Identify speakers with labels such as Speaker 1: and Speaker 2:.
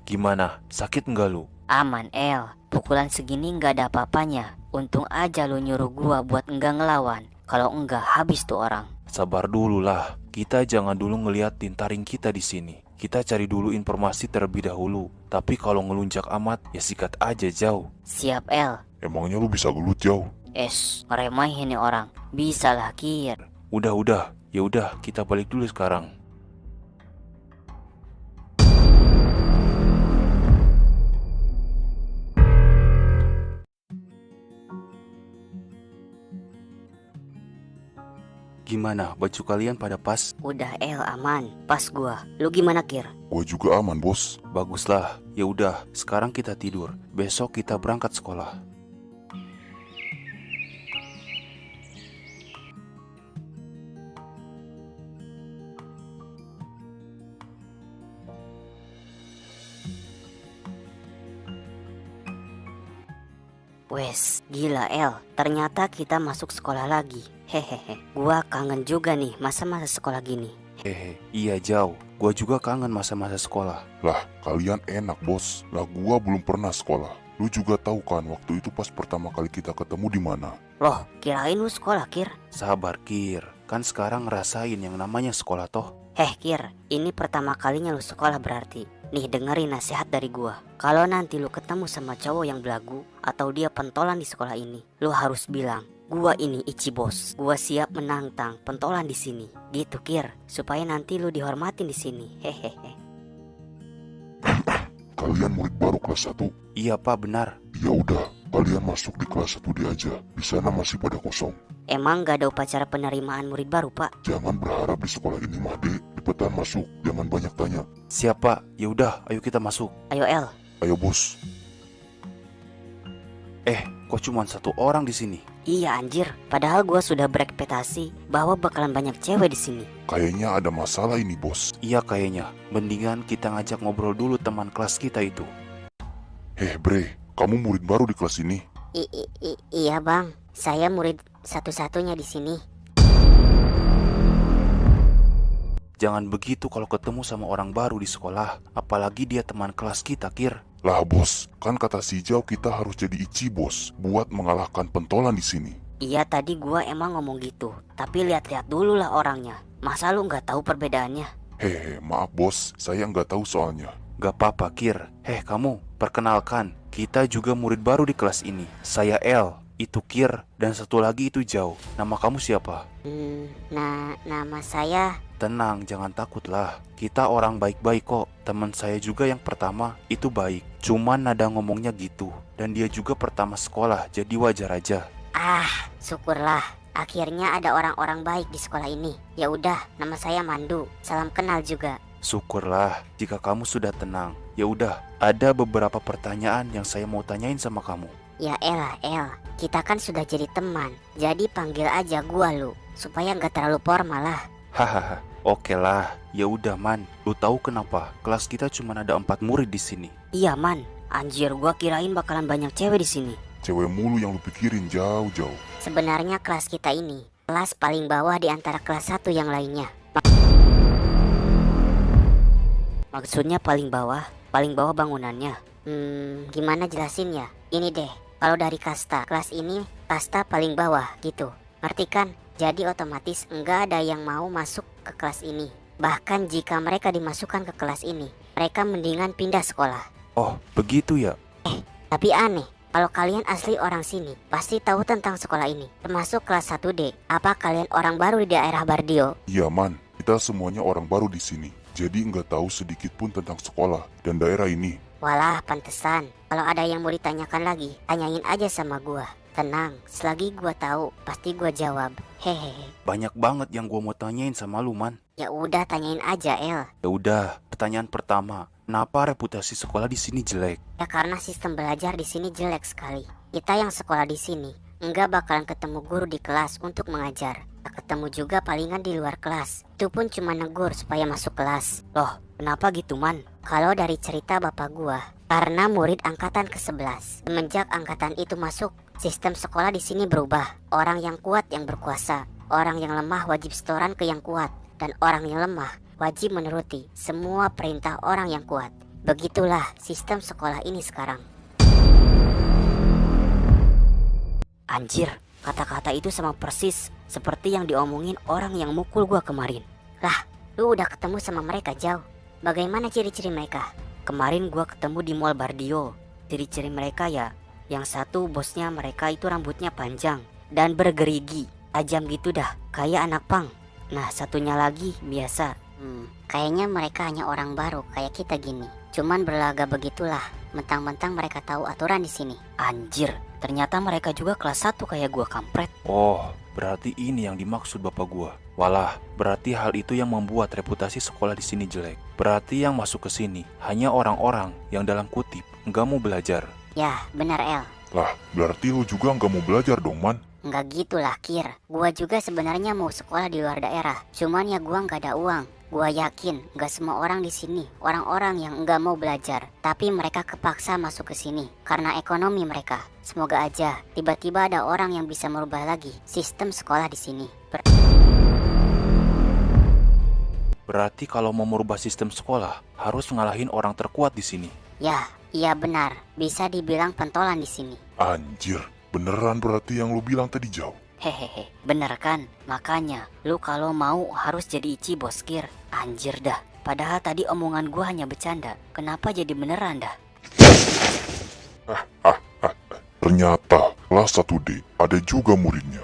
Speaker 1: Gimana? Sakit nggak lu?
Speaker 2: Aman, El. Pukulan segini nggak ada apa-apanya. Untung aja lu nyuruh gua buat enggak ngelawan. Kalau enggak, habis tuh orang.
Speaker 1: Sabar dulu lah. Kita jangan dulu ngeliat tintaring kita di sini. Kita cari dulu informasi terlebih dahulu. Tapi kalau ngelunjak amat, ya sikat aja jauh.
Speaker 2: Siap, El.
Speaker 3: Emangnya lu bisa gelut jauh?
Speaker 2: Ngeremehin nih orang. Bisa lah, Kir.
Speaker 1: Udah. Ya udah, kita balik dulu sekarang. Gimana? Baju kalian pada pas?
Speaker 2: Udah, El, aman. Pas gua. Lu gimana, Kir?
Speaker 3: Gua juga aman, bos.
Speaker 1: Baguslah. Ya udah, sekarang kita tidur. Besok kita berangkat sekolah.
Speaker 2: Wes, gila, El. Ternyata kita masuk sekolah lagi. Hehehe. Gua kangen juga nih masa-masa sekolah gini.
Speaker 1: Iya jauh. Gua juga kangen masa-masa sekolah.
Speaker 3: Lah, kalian enak, bos. Lah, gua belum pernah sekolah. Lu juga tahu kan waktu itu pas pertama kali kita ketemu di mana?
Speaker 2: Loh, kirain lu sekolah, Kir.
Speaker 1: Sabar, Kir. Kan sekarang ngerasain yang namanya sekolah toh.
Speaker 2: Kir, ini pertama kalinya lu sekolah berarti. Nih, dengerin nasihat dari gua. Kalau nanti lu ketemu sama cowok yang belagu atau dia pentolan di sekolah ini, lu harus bilang, gua ini Ichi Bos. Gua siap menantang pentolan di sini. Gitu, Kir, supaya nanti lu dihormatin di sini. Hehehe.
Speaker 3: Kalian murid baru kelas 1?
Speaker 1: Iya, Pak, benar.
Speaker 3: Ya udah, kalian masuk di kelas 1D aja. Di sana masih pada kosong.
Speaker 2: Emang gak ada upacara penerimaan murid baru, Pak?
Speaker 3: Jangan berharap di sekolah ini, Made. Cepetan masuk, jangan banyak tanya.
Speaker 1: Siapa? Ya udah, ayo kita masuk.
Speaker 2: Ayo, El.
Speaker 3: Ayo, bos.
Speaker 1: Kok cuma satu orang di sini?
Speaker 2: Iya, anjir. Padahal gua sudah berekspektasi bahwa bakalan banyak cewek di sini.
Speaker 3: Kayaknya ada masalah ini, bos.
Speaker 1: Iya kayaknya. Mendingan kita ngajak ngobrol dulu teman kelas kita itu.
Speaker 3: Bre, kamu murid baru di kelas ini?
Speaker 2: Iya, Bang. Saya murid satu-satunya di sini.
Speaker 1: Jangan begitu kalau ketemu sama orang baru di sekolah. Apalagi dia teman kelas kita, Kir.
Speaker 3: Lah, bos, kan kata si Jauh kita harus jadi Ichi Bos buat mengalahkan pentolan di sini.
Speaker 2: Iya, tadi gua emang ngomong gitu. Tapi lihat-lihat dulu lah orangnya. Masa lu nggak tahu perbedaannya?
Speaker 3: Maaf bos, saya nggak tahu soalnya.
Speaker 1: Gak apa-apa, Kir. Kamu, perkenalkan. Kita juga murid baru di kelas ini. Saya El, itu Kir, dan satu lagi itu Jauh. Nama kamu siapa?
Speaker 2: Nama saya...
Speaker 1: Tenang, jangan takutlah. Kita orang baik-baik kok. Teman saya juga yang pertama itu baik. Cuman nada ngomongnya gitu. Dan dia juga pertama sekolah, jadi wajar aja.
Speaker 2: Syukurlah. Akhirnya ada orang-orang baik di sekolah ini. Ya udah, nama saya Mandu. Salam kenal juga.
Speaker 1: Syukurlah jika kamu sudah tenang. Ya udah, ada beberapa pertanyaan yang saya mau tanyain sama kamu.
Speaker 2: Ya elah, El. Kita kan sudah jadi teman. Jadi panggil aja gua lu. Supaya nggak terlalu formal lah.
Speaker 1: Hahaha, oke lah. Ya udah, Man. Lu tahu kenapa kelas kita cuma ada 4 murid di sini?
Speaker 2: Iya, Man. Anjir, gua kirain bakalan banyak cewek di sini.
Speaker 3: Cewek mulu yang lu pikirin jauh-jauh.
Speaker 2: Sebenarnya kelas kita ini kelas paling bawah di antara kelas 1 yang lainnya. Maksudnya paling bawah bangunannya. Gimana jelasinnya? Ini deh, kalau dari kasta, kelas ini kasta paling bawah gitu. Ngerti kan? Jadi otomatis enggak ada yang mau masuk ke kelas ini. Bahkan jika mereka dimasukkan ke kelas ini, mereka mendingan pindah sekolah.
Speaker 1: Oh, begitu ya?
Speaker 2: Tapi aneh, kalau kalian asli orang sini, pasti tahu tentang sekolah ini, termasuk kelas 1D. Apa kalian orang baru di daerah Bardio?
Speaker 3: Iya, Man. Kita semuanya orang baru di sini. Jadi nggak tahu sedikit pun tentang sekolah dan daerah ini.
Speaker 2: Walah, pantesan. Kalau ada yang mau ditanyakan lagi, tanyain aja sama gua. Tenang, selagi gua tahu, pasti gua jawab. Hehehe.
Speaker 1: Banyak banget yang gua mau tanyain sama lu, Man.
Speaker 2: Ya udah, tanyain aja, El.
Speaker 1: Ya udah, pertanyaan pertama. Kenapa reputasi sekolah di sini jelek?
Speaker 2: Ya karena sistem belajar di sini jelek sekali. Kita yang sekolah di sini enggak bakalan ketemu guru di kelas untuk mengajar. Ketemu juga palingan di luar kelas. Itu pun cuma negur supaya masuk kelas.
Speaker 1: Loh, kenapa gitu, Man?
Speaker 2: Kalau dari cerita bapak gua, karena murid angkatan ke-11. Semenjak angkatan itu masuk, sistem sekolah di sini berubah. Orang yang kuat yang berkuasa. Orang yang lemah wajib setoran ke yang kuat. Dan orang yang lemah wajib menuruti semua perintah orang yang kuat. Begitulah sistem sekolah ini sekarang. Anjir, kata-kata itu sama persis seperti yang diomongin orang yang mukul gua kemarin. Lah, lu udah ketemu sama mereka, Jauh? Bagaimana ciri-ciri mereka? Kemarin gua ketemu di Mall Bardio. Ciri-ciri mereka ya, yang satu bosnya mereka itu rambutnya panjang dan bergerigi, tajam gitu dah, kayak anak pang. Nah, satunya lagi biasa. Kayaknya mereka hanya orang baru kayak kita gini. Cuman berlaga begitulah, mentang-mentang mereka tahu aturan di sini. Anjir, ternyata mereka juga kelas 1 kayak gua, kampret.
Speaker 1: Oh, berarti ini yang dimaksud bapak gua. Walah, berarti hal itu yang membuat reputasi sekolah di sini jelek. Berarti yang masuk ke sini hanya orang-orang yang dalam kutip nggak mau belajar.
Speaker 2: Ya, benar El.
Speaker 3: Lah, berarti lu juga nggak mau belajar dong, Man.
Speaker 2: Nggak gitulah, Kir. Gua juga sebenarnya mau sekolah di luar daerah. Cuman ya gua nggak ada uang. Gua yakin nggak semua orang di sini orang-orang yang nggak mau belajar, tapi mereka kepaksa masuk ke sini karena ekonomi mereka. Semoga aja tiba-tiba ada orang yang bisa merubah lagi sistem sekolah di sini.
Speaker 1: Berarti kalau mau merubah sistem sekolah harus ngalahin orang terkuat di sini.
Speaker 2: Ya, iya benar. Bisa dibilang pentolan di sini.
Speaker 3: Anjir, beneran berarti yang lu bilang tadi, Jauh.
Speaker 2: Hehehe, bener kan? Makanya, lu kalau mau harus jadi Ichi bos, Kir. Anjir dah, padahal tadi omongan gua hanya bercanda. Kenapa jadi beneran dah?
Speaker 3: Ternyata kelas 1D ada juga muridnya.